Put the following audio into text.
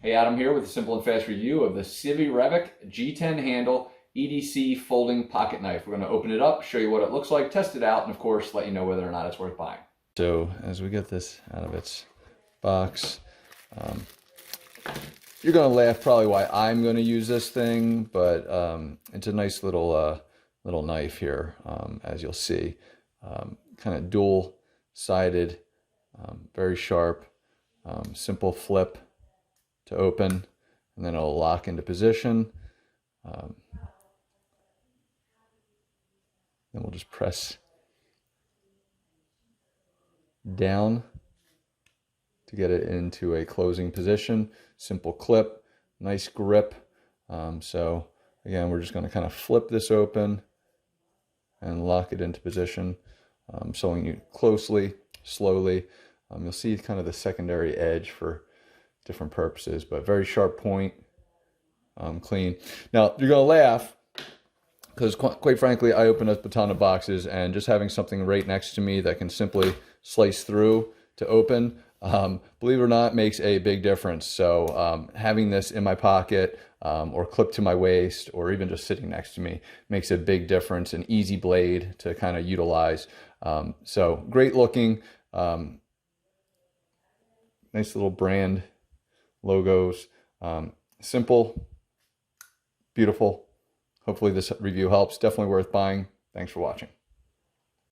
Hey, Adam here with a simple and fast review of the Civirevic G10 handle EDC folding pocket knife. We're going to open it up, show you what it looks like, test it out, and of course let you know whether or not it's worth buying. So as we get this out of its box, you're going to laugh probably why I'm going to use this thing, but it's a nice little knife here, as you'll see. Kind of dual-sided, very sharp, simple flip to open, and then it'll lock into position. Then we'll just press down to get it into a closing position. Simple clip, nice grip. So again, we're just going to kind of flip this open and lock it into position. Showing you closely, slowly. You'll see kind of the secondary edge for different purposes, but very sharp point, clean. Now you're gonna laugh because quite frankly, I open up a ton of boxes, and just having something right next to me that can simply slice through to open, believe it or not, makes a big difference. So having this in my pocket or clipped to my waist, or even just sitting next to me, makes a big difference. An easy blade to kind of utilize. So great looking, nice little brand logos, simple, beautiful. Hopefully this review helps. Definitely worth buying. Thanks for watching.